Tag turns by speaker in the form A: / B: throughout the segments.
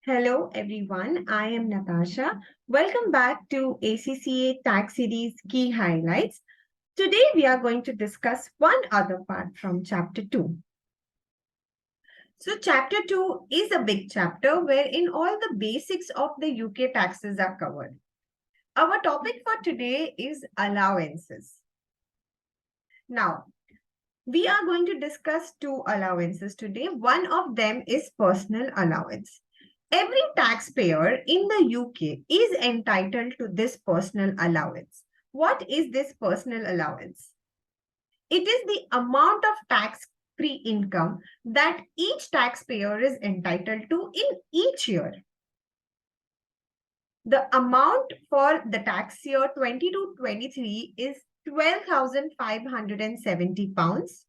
A: Hello everyone, I am Natasha. Welcome back to ACCA Tax Series Key Highlights. Today we are going to discuss one other part from Chapter 2. So Chapter 2 is a big chapter wherein all the basics of the UK taxes are covered. Our topic for today is allowances. Now, we are going to discuss two allowances today. One of them is personal allowance. Every taxpayer in the UK is entitled to this personal allowance. What is this personal allowance? It is the amount of tax-free income that each taxpayer is entitled to in each year. The amount for the tax year 22-23 is £12,570.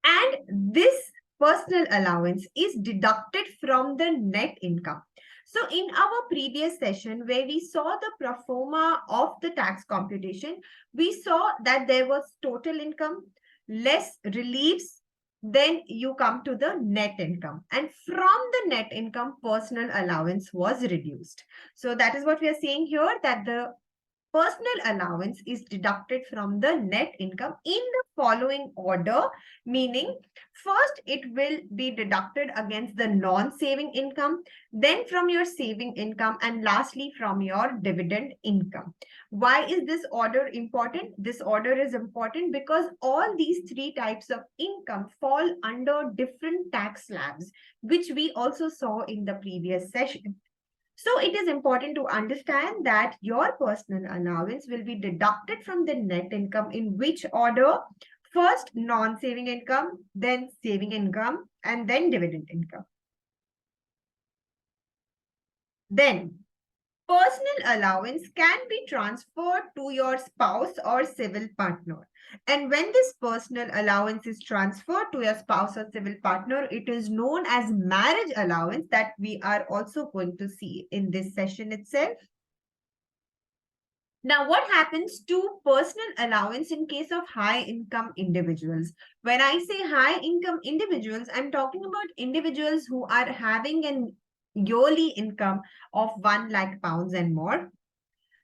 A: And this personal allowance is deducted from the net income. So in our previous session where we saw the pro forma of the tax computation, we saw that there was total income, less reliefs, then you come to the net income. And from the net income, personal allowance was reduced. So that is what we are saying here, that the personal allowance is deducted from the net income in the following order, meaning first it will be deducted against the non-saving income, then from your saving income, and lastly from your dividend income. Why is this order important? This order is important because all these three types of income fall under different tax slabs, which we also saw in the previous session. So it is important to understand that your personal allowance will be deducted from the net income in which order? First, non-saving income, then saving income, and then dividend income. Then, personal allowance can be transferred to your spouse or civil partner. And when this personal allowance is transferred to your spouse or civil partner, it is known as marriage allowance that we are also going to see in this session itself. Now, what happens to personal allowance in case of high income individuals? When I say high income individuals, I'm talking about individuals who are having an yearly income of 1 lakh pounds and more.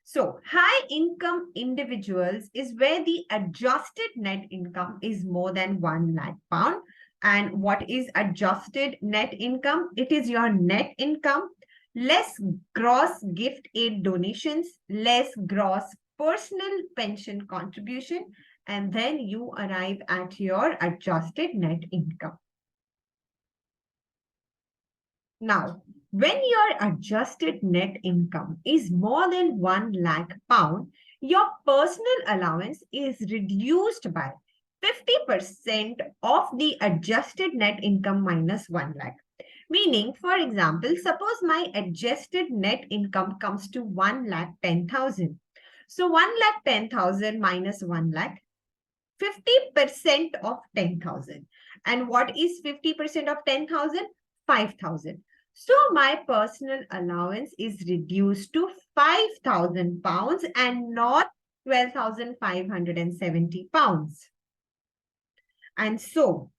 A: So, high income individuals is where the adjusted net income is more than 1 lakh pound. And what is adjusted net income? It is your net income less gross gift aid donations, less gross personal pension contribution, and then you arrive at your adjusted net income. Now, when your adjusted net income is more than 1 lakh pound, your personal allowance is reduced by 50% of the adjusted net income minus 1 lakh. Meaning, for example, suppose my adjusted net income comes to 1 lakh 10,000. So 1 lakh 10,000 minus 1 lakh, 50% of 10,000. And what is 50% of 10,000? 5,000. So my personal allowance is reduced to 5,000 pounds and not 12,570 pounds. And so,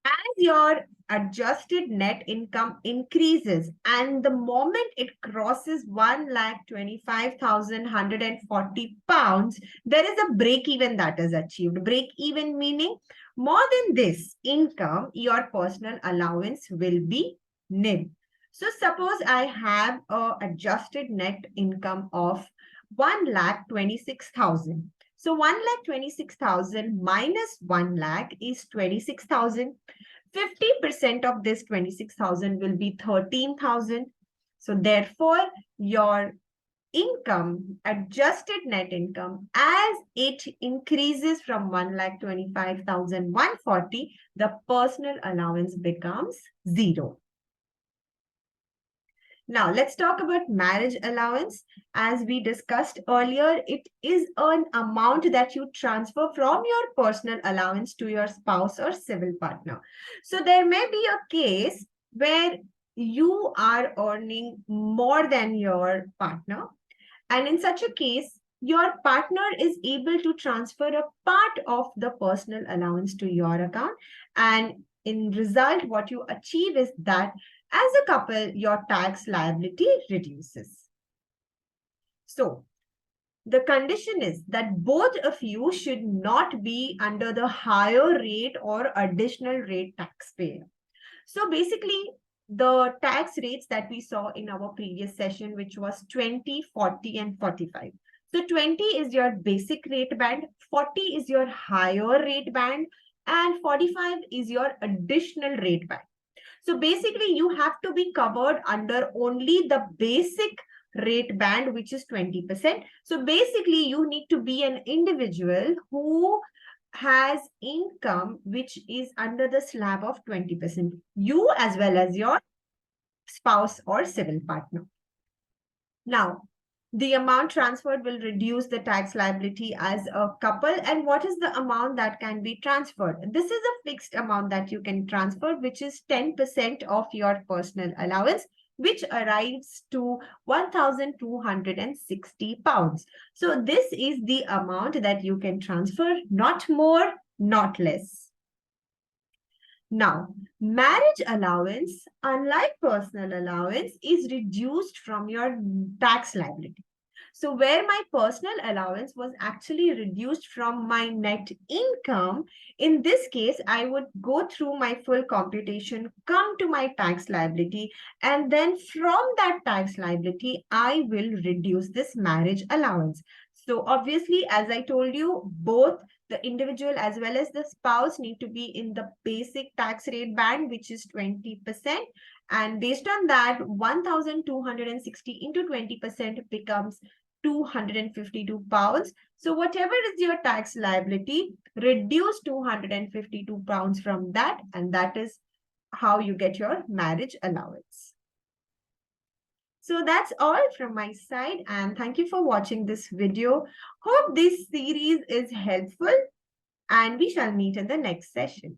A: as your adjusted net income increases and the moment it crosses 1,25,140 pounds, there is a break even that is achieved. Break even meaning more than this income, your personal allowance will be nil. So suppose I have a adjusted net income of 1,26,000. So 1,26,000 minus 1 lakh is 26,000. 50% of this 26,000 will be 13,000. So therefore, your income, adjusted net income, as it increases from 1,25,140, the personal allowance becomes zero. Now, let's talk about marriage allowance. As we discussed earlier, it is an amount that you transfer from your personal allowance to your spouse or civil partner. So there may be a case where you are earning more than your partner. And in such a case, your partner is able to transfer a part of the personal allowance to your account. And in result, what you achieve is that As a couple, your tax liability reduces. So, the condition is that both of you should not be under the higher rate or additional rate taxpayer. So basically, the tax rates that we saw in our previous session, which was 20, 40, and 45. So 20 is your basic rate band, 40 is your higher rate band, and 45 is your additional rate band. So basically, you have to be covered under only the basic rate band, which is 20%. So basically, you need to be an individual who has income which is under the slab of 20%. You as well as your spouse or civil partner. Now, the amount transferred will reduce the tax liability as a couple. And what is the amount that can be transferred? This is a fixed amount that you can transfer, which is 10% of your personal allowance, which arrives to 1,260 pounds. So this is the amount that you can transfer, not more, not less. Now, marriage allowance, unlike personal allowance, is reduced from your tax liability. So where my personal allowance was actually reduced from my net income, in this case, I would go through my full computation, come to my tax liability, and then from that tax liability, I will reduce this marriage allowance. So obviously, as I told you, both the individual as well as the spouse need to be in the basic tax rate band, which is 20%. And based on that, 1,260 into 20% becomes 252 pounds. So whatever is your tax liability, reduce 252 pounds from that, and that is how you get your marriage allowance. So that's all from my side, and thank you for watching this video. Hope this series is helpful, and we shall meet in the next session.